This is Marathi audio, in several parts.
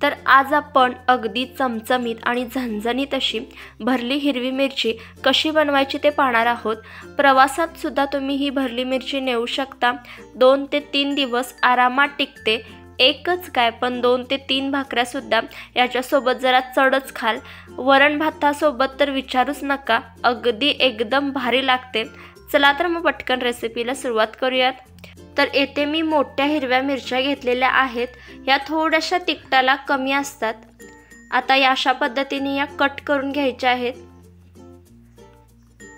तर आज आपण अगदी चमचमीत आणि झणझणीत अशी भरली हिरवी मिरची कशी बनवायची ते पाहणार आहोत। प्रवासात सुद्धा तुम्ही ही भरली मिरची नेऊ शकता। 2 ते 3 दिवस आरामात टिकते। एकच काय पण 2 ते 3 भाकऱ्या सुद्धा याच्यासोबत जरा चढच खाल। वरण भातासोबत तर विचारूच नका, अगदी एकदम भारी लागते। चला तर मग पटकन रेसिपीला सुरुवात करूयात। तर येथे मी मोठ्या हिरव्या मिरच्या घेतलेल्या आहेत। या थोड्याशा तिखटाला कमी असतात। आता या अशा पद्धतीने या कट करून घ्यायच्या आहेत।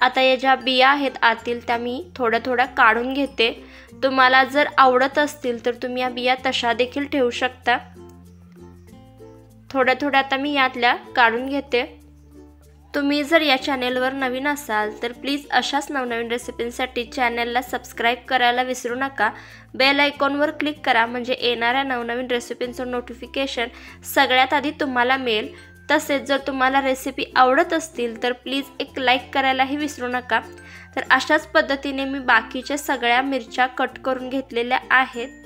आता या ज्या बिया आहेत आतील त्या मी थोड्या काढून घेते। तुम्हाला जर आवडत असतील तर तुम्ही या बिया तशा देखील ठेवू शकता। थोड्या आता मी यातल्या काढून घेते। तुम्ही जर या चॅनेलवर नवीन असाल तर प्लीज अशाच नवनवीन रेसिपींसाठी चॅनेलला सबस्क्राइब करायला विसरू नका। बेल आयकॉनवर क्लिक करा म्हणजे येणाऱ्या नवनवीन रेसिपींचं नोटिफिकेशन सगळ्यात आधी तुम्हाला मिळेल। तसेच जर तुम्हाला रेसिपी आवडत असतील तर प्लीज एक लाईक करायलाही विसरू नका। तर अशाच पद्धतीने मी बाकीच्या सगळ्या मिरच्या कट करून घेतलेल्या आहेत।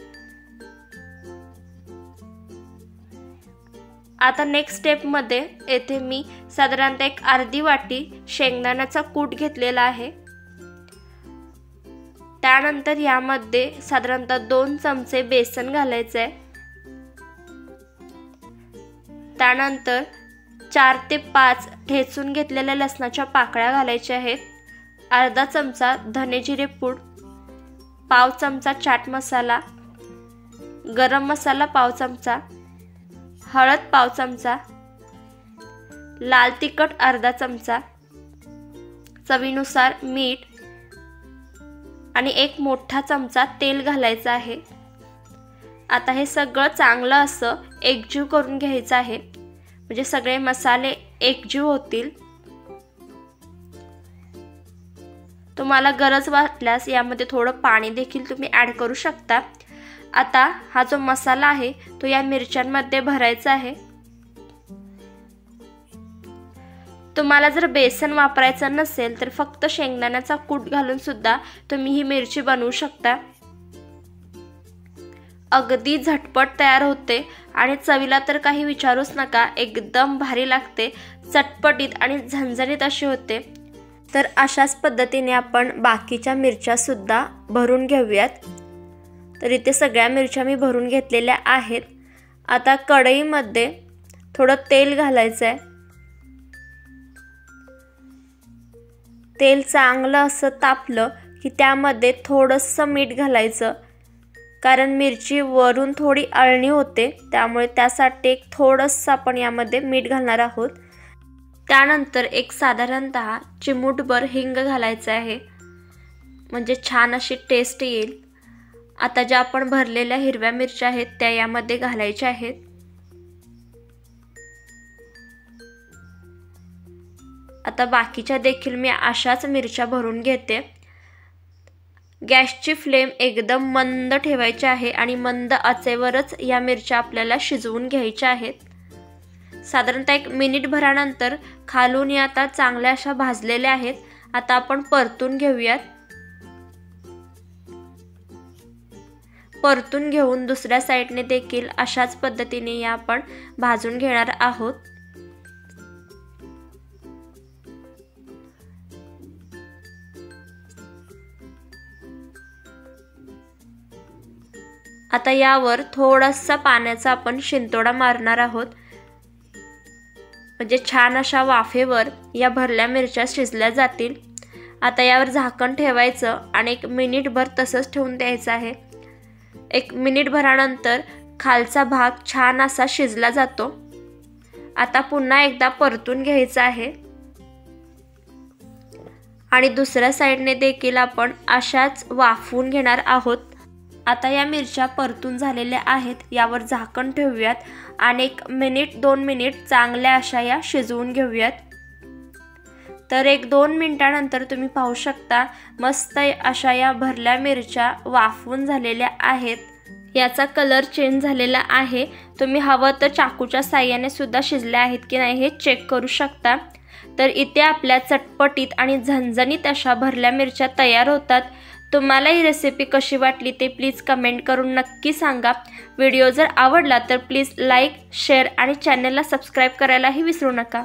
आता नेक्स्ट स्टेप मध्ये येथे मी साधारणतः एक अर्धी वाटी शेंगदाण्याचा कूट घेतलेला आहे। त्यानंतर यामध्ये साधारणतः 2 चमचे बेसन घालायचे आहे। त्यानंतर 4 ते 5 ठेचून घेतलेल्या लसणाच्या पाकळ्या घालायच्या आहेत। अर्धा चमचा धने जिरे पूड, पाव चमचा चाट मसाला, गरम मसाला पाव चमचा, हळद पाव चमचा, लाल तिखट अर्धा चमचा, चवीनुसार मीठ आणि 1 मोठा चमचा तेल घालायचं आहे। आता हे सगळं चांगलं असं एकजीव करून घ्यायचं आहे म्हणजे सगळे मसाले एकजीव होतील। तुम्हाला गरज वाटल्यास यामध्ये थोडं पाणी देखील तुम्ही ॲड करू शकता। आता हा जो मसाला आहे तो या मिरच्यांमध्ये भरायचा आहे। तुम्हाला जर बेसन वापरायचं नसेल तर फक्त शेंगदाण्याचा कूट घालून सुद्धा तुम्ही ही मिरची बनवू शकता। अगदी झटपट तयार होते आणि चवीला तर काही विचारूच नका, एकदम भारी लागते, चटपटीत आणि झणझणीत अशी होते। तर अशाच पद्धतीने आपण बाकीच्या मिरच्या सुद्धा भरून घेऊयात। तर इथे सगळ्या मिरच्या मी भरून घेतलेल्या आहेत। आता कढईमध्ये थोडं तेल घालायचं आहे। तेल चांगलं असं तापलं की त्यामध्ये थोडंसं मीठ घालायचं, कारण मिरची वरून थोडी अळणी होते त्यामुळे त्यासाठी एक थोडंसं आपण यामध्ये मीठ घालणार आहोत। त्यानंतर एक साधारणतः चिमूटभर हिंग घालायचं आहे म्हणजे छान अशी टेस्ट येईल। आता ज्या आपण भरलेल्या हिरव्या मिरच्या आहेत त्या यामध्ये घालायच्या आहेत। आता बाकीच्या देखील मी अशाच मिरच्या भरून घेते। गॅसची फ्लेम एकदम मंद ठेवायची आहे आणि मंद आचेवरच या मिरच्या आपल्याला शिजवून घ्यायच्या आहेत। साधारणतः 1 मिनिट भरानंतर खालून या आता चांगल्या अशा भाजलेल्या आहेत। आता आपण परतून घेऊयात। परतून घेऊन दुसऱ्या साईडने देखील अशाच पद्धतीने या आपण भाजून घेणार आहोत। आता यावर थोडासा पाण्याचा आपण शिंतोडा मारणार आहोत म्हणजे छान अशा वाफेवर या भरल्या मिरच्या शिजल्या जातील। आता यावर झाकण ठेवायचं आणि 1 मिनिटभर तसंच ठेवून द्यायचं आहे। 1 मिनिट भरानंतर खालचा भाग छान असा शिजला जातो। आता पुन्हा एकदा परतून घ्यायचा आहे आणि दुसऱ्या साईडने देखील आपण अशाच वाफवून घेणार आहोत। आता या मिरच्या परतून झालेल्या आहेत। यावर झाकण ठेवूयात आणि 1 मिनिट 2 मिनिट चांगल्या अशा या शिजवून घेऊयात। तर 1-2 मिनिटानंतर तुम्ही पाहू शकता मस्त अशा या भरल्या मिरच्या वाफवून झालेल्या आहेत। याचा कलर चेंज झालेला आहे। तुम्ही हवं तर चाकूच्या साहाय्याने सुद्धा शिजल्या आहेत की नाही हे चेक करू शकता। तर इथे आपल्या चटपटीत आणि झणझणीत अशा भरल्या मिरच्या तयार होतात। तुम्हाला ही रेसिपी कशी वाटली ते प्लीज कमेंट करून नक्की सांगा। व्हिडिओ जर आवडला तर प्लीज लाईक, शेअर आणि चॅनलला सबस्क्राईब करायलाही विसरू नका।